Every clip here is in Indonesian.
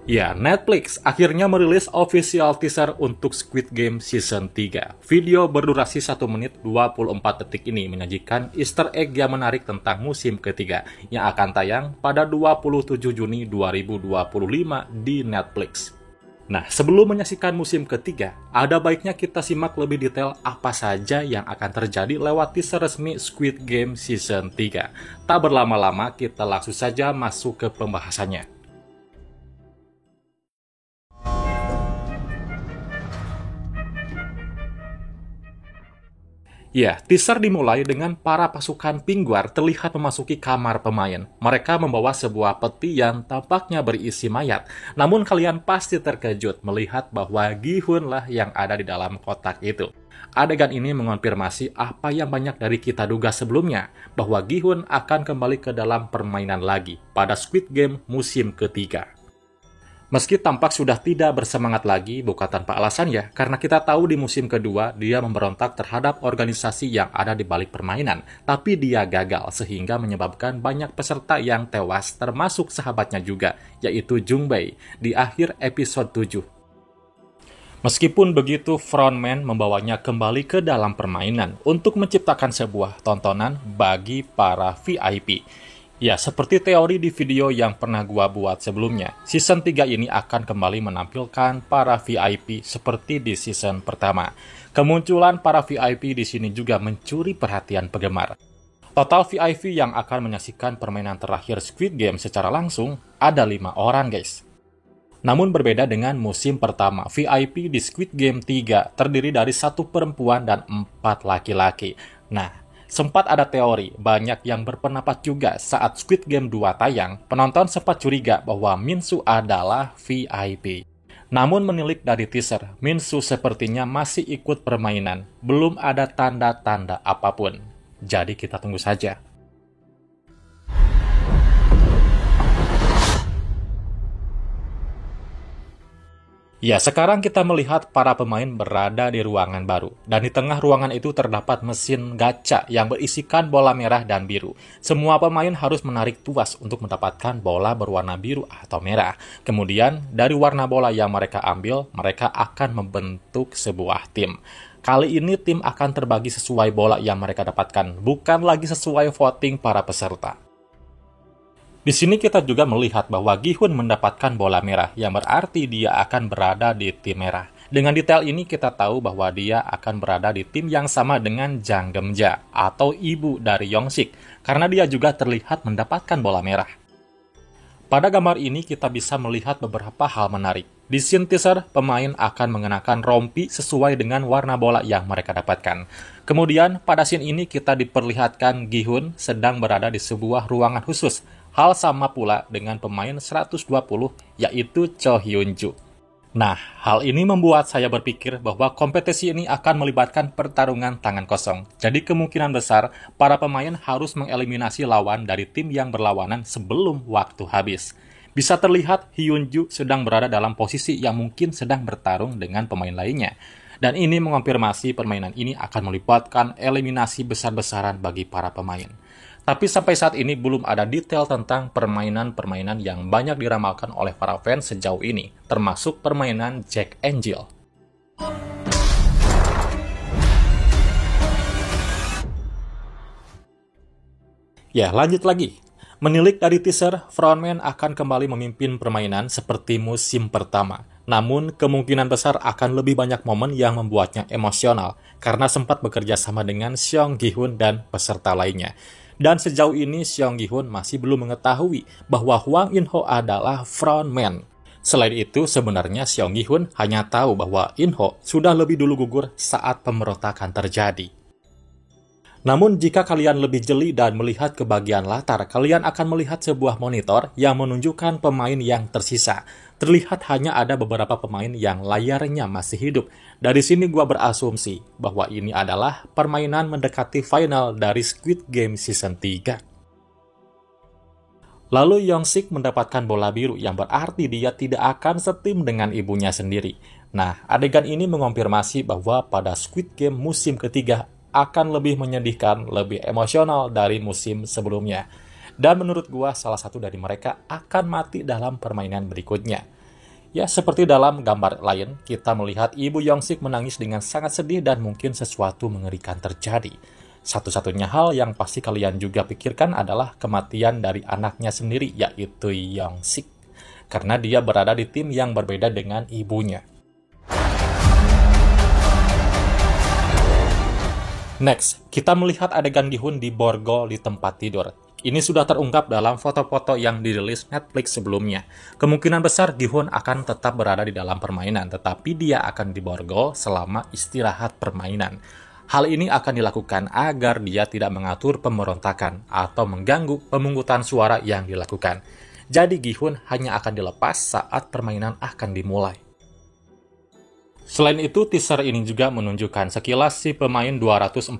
Ya, Netflix akhirnya merilis official teaser untuk Squid Game Season 3. Video berdurasi 1 menit 24 detik ini menyajikan easter egg yang menarik tentang musim ketiga yang akan tayang pada 27 Juni 2025 di Netflix. Nah, sebelum menyaksikan musim ketiga, ada baiknya kita simak lebih detail apa saja yang akan terjadi lewat teaser resmi Squid Game Season 3. Tak berlama-lama, kita langsung saja masuk ke pembahasannya. Ya, teaser dimulai dengan para pasukan Pingguar terlihat memasuki kamar pemain. Mereka membawa sebuah peti yang tampaknya berisi mayat. Namun kalian pasti terkejut melihat bahwa Gi-hun lah yang ada di dalam kotak itu. Adegan ini mengonfirmasi apa yang banyak dari kita duga sebelumnya, bahwa Gi-hun akan kembali ke dalam permainan lagi pada Squid Game musim ketiga. Meski tampak sudah tidak bersemangat lagi, bukan tanpa alasan ya, karena kita tahu di musim kedua dia memberontak terhadap organisasi yang ada di balik permainan, tapi dia gagal sehingga menyebabkan banyak peserta yang tewas termasuk sahabatnya juga, yaitu Jung Bae, di akhir episode 7. Meskipun begitu, frontman membawanya kembali ke dalam permainan untuk menciptakan sebuah tontonan bagi para VIP. Ya, seperti teori di video yang pernah gua buat sebelumnya, season 3 ini akan kembali menampilkan para VIP seperti di season pertama. Kemunculan para VIP di sini juga mencuri perhatian penggemar. Total VIP yang akan menyaksikan permainan terakhir Squid Game secara langsung ada 5 orang, guys. Namun berbeda dengan musim pertama, VIP di Squid Game 3 terdiri dari 1 perempuan dan 4 laki-laki. Nah, sempat ada teori, banyak yang berpendapat juga saat Squid Game 2 tayang, penonton sempat curiga bahwa Min-soo adalah VIP. Namun menilik dari teaser, Min-soo sepertinya masih ikut permainan, belum ada tanda-tanda apapun. Jadi kita tunggu saja. Ya, sekarang kita melihat para pemain berada di ruangan baru. Dan di tengah ruangan itu terdapat mesin gacha yang berisikan bola merah dan biru. Semua pemain harus menarik tuas untuk mendapatkan bola berwarna biru atau merah. Kemudian, dari warna bola yang mereka ambil, mereka akan membentuk sebuah tim. Kali ini tim akan terbagi sesuai bola yang mereka dapatkan, bukan lagi sesuai voting para peserta. Di sini kita juga melihat bahwa Gi-hun mendapatkan bola merah, yang berarti dia akan berada di tim merah. Dengan detail ini kita tahu bahwa dia akan berada di tim yang sama dengan Jang Geum-ja, atau ibu dari Yong-sik, karena dia juga terlihat mendapatkan bola merah. Pada gambar ini kita bisa melihat beberapa hal menarik. Di scene teaser, pemain akan mengenakan rompi sesuai dengan warna bola yang mereka dapatkan. Kemudian, pada scene ini kita diperlihatkan Gi-hun sedang berada di sebuah ruangan khusus. Hal sama pula dengan pemain 120, yaitu Cho Hyun-ju. Nah, hal ini membuat saya berpikir bahwa kompetisi ini akan melibatkan pertarungan tangan kosong. Jadi kemungkinan besar, para pemain harus mengeliminasi lawan dari tim yang berlawanan sebelum waktu habis. Bisa terlihat Hyun-ju sedang berada dalam posisi yang mungkin sedang bertarung dengan pemain lainnya. Dan ini mengonfirmasi permainan ini akan melibatkan eliminasi besar-besaran bagi para pemain. Tapi sampai saat ini belum ada detail tentang permainan-permainan yang banyak diramalkan oleh para fans sejauh ini, termasuk permainan Jack and Jill. Ya, lanjut lagi. Menilik dari teaser, frontman akan kembali memimpin permainan seperti musim pertama. Namun, kemungkinan besar akan lebih banyak momen yang membuatnya emosional, karena sempat bekerja sama dengan Seong Gi-hun dan peserta lainnya. Dan sejauh ini Seong Gi-hun masih belum mengetahui bahwa Hwang In-ho adalah frontman. Selain itu, sebenarnya Seong Gi-hun hanya tahu bahwa In-ho sudah lebih dulu gugur saat pemberontakan terjadi. Namun jika kalian lebih jeli dan melihat ke bagian latar, kalian akan melihat sebuah monitor yang menunjukkan pemain yang tersisa. Terlihat hanya ada beberapa pemain yang layarnya masih hidup. Dari sini gua berasumsi bahwa ini adalah permainan mendekati final dari Squid Game Season 3. Lalu Yong-sik mendapatkan bola biru yang berarti dia tidak akan setim dengan ibunya sendiri. Nah, adegan ini mengonfirmasi bahwa pada Squid Game musim ketiga akan lebih menyedihkan, lebih emosional dari musim sebelumnya. Dan menurut gua, salah satu dari mereka akan mati dalam permainan berikutnya. Ya, seperti dalam gambar lain, kita melihat Ibu Yongsik menangis dengan sangat sedih dan mungkin sesuatu mengerikan terjadi. Satu-satunya hal yang pasti kalian juga pikirkan adalah kematian dari anaknya sendiri, yaitu Yongsik. Karena dia berada di tim yang berbeda dengan ibunya. Next, kita melihat adegan Gi-hun di borgol di tempat tidur. Ini sudah terungkap dalam foto-foto yang dirilis Netflix sebelumnya. Kemungkinan besar Gi-hun akan tetap berada di dalam permainan, tetapi dia akan diborgol selama istirahat permainan. Hal ini akan dilakukan agar dia tidak mengatur pemberontakan atau mengganggu pemungutan suara yang dilakukan. Jadi Gi-hun hanya akan dilepas saat permainan akan dimulai. Selain itu, teaser ini juga menunjukkan sekilas si pemain 246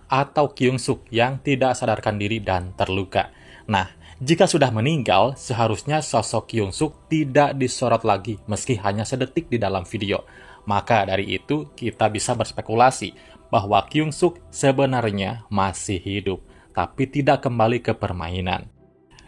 atau Kyung-suk yang tidak sadarkan diri dan terluka. Nah, jika sudah meninggal, seharusnya sosok Kyung-suk tidak disorot lagi meski hanya sedetik di dalam video. Maka dari itu, kita bisa berspekulasi bahwa Kyung-suk sebenarnya masih hidup, tapi tidak kembali ke permainan.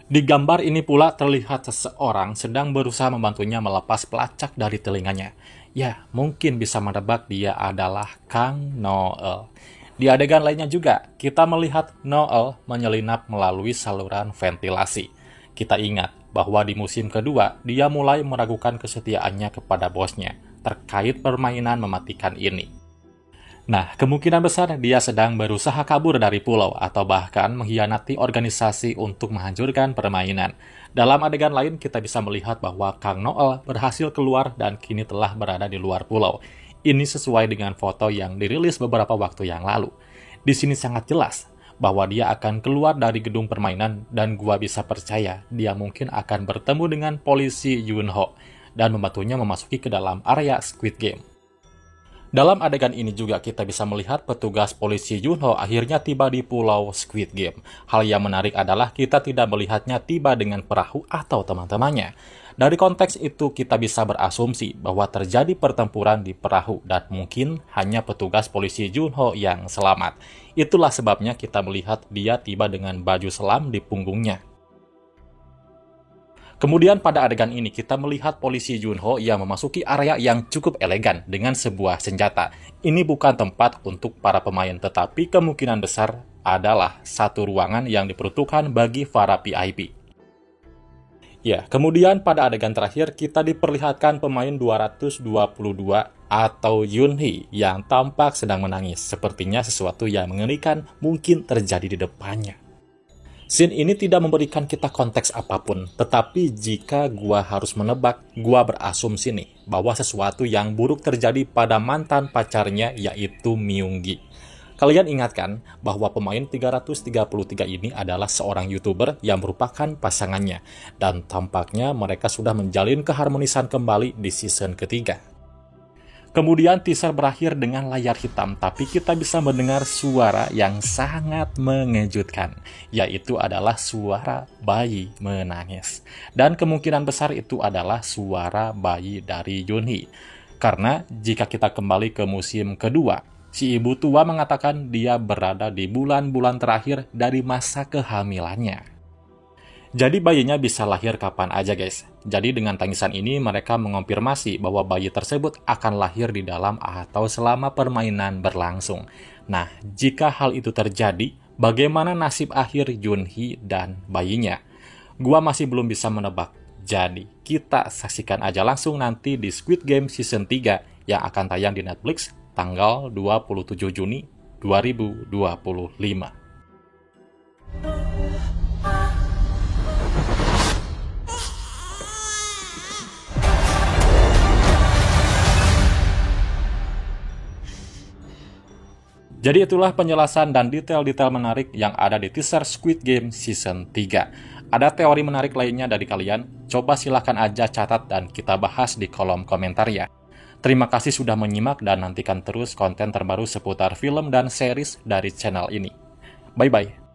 Di gambar ini pula terlihat seseorang sedang berusaha membantunya melepas pelacak dari telinganya. Ya, mungkin bisa menebak dia adalah Kang Noel. Di adegan lainnya juga, kita melihat Noel menyelinap melalui saluran ventilasi. Kita ingat bahwa di musim kedua, dia mulai meragukan kesetiaannya kepada bosnya terkait permainan mematikan ini. Nah, kemungkinan besar dia sedang berusaha kabur dari pulau atau bahkan mengkhianati organisasi untuk menghancurkan permainan. Dalam adegan lain, kita bisa melihat bahwa Kang Noel berhasil keluar dan kini telah berada di luar pulau. Ini sesuai dengan foto yang dirilis beberapa waktu yang lalu. Di sini sangat jelas bahwa dia akan keluar dari gedung permainan dan gua bisa percaya dia mungkin akan bertemu dengan polisi Yunho dan membantunya memasuki ke dalam area Squid Game. Dalam adegan ini juga kita bisa melihat petugas polisi Yunho akhirnya tiba di pulau Squid Game. Hal yang menarik adalah kita tidak melihatnya tiba dengan perahu atau teman-temannya. Dari konteks itu kita bisa berasumsi bahwa terjadi pertempuran di perahu dan mungkin hanya petugas polisi Yunho yang selamat. Itulah sebabnya kita melihat dia tiba dengan baju selam di punggungnya. Kemudian pada adegan ini kita melihat polisi Yunho yang memasuki area yang cukup elegan dengan sebuah senjata. Ini bukan tempat untuk para pemain, tetapi kemungkinan besar adalah satu ruangan yang diperuntukkan bagi para VIP. Ya, kemudian pada adegan terakhir kita diperlihatkan pemain 222 atau Yunhee yang tampak sedang menangis. Sepertinya sesuatu yang mengerikan mungkin terjadi di depannya. Scene ini tidak memberikan kita konteks apapun, tetapi jika gua harus menebak, gua berasumsi nih, bahwa sesuatu yang buruk terjadi pada mantan pacarnya yaitu Myunggi. Kalian ingatkan bahwa pemain 333 ini adalah seorang YouTuber yang merupakan pasangannya, dan tampaknya mereka sudah menjalin keharmonisan kembali di season ketiga. Kemudian teaser berakhir dengan layar hitam, tapi kita bisa mendengar suara yang sangat mengejutkan, yaitu adalah suara bayi menangis. Dan kemungkinan besar itu adalah suara bayi dari Yunhee. Karena jika kita kembali ke musim kedua, si ibu tua mengatakan dia berada di bulan-bulan terakhir dari masa kehamilannya. Jadi bayinya bisa lahir kapan aja guys. Jadi dengan tangisan ini mereka mengonfirmasi bahwa bayi tersebut akan lahir di dalam atau selama permainan berlangsung. Nah, jika hal itu terjadi, bagaimana nasib akhir Yunhee dan bayinya? Gua masih belum bisa menebak. Jadi, kita saksikan aja langsung nanti di Squid Game Season 3 yang akan tayang di Netflix tanggal 27 Juni 2025. Jadi itulah penjelasan dan detail-detail menarik yang ada di teaser Squid Game Season 3. Ada teori menarik lainnya dari kalian? Coba silahkan aja catat dan kita bahas di kolom komentar ya. Terima kasih sudah menyimak dan nantikan terus konten terbaru seputar film dan series dari channel ini. Bye-bye.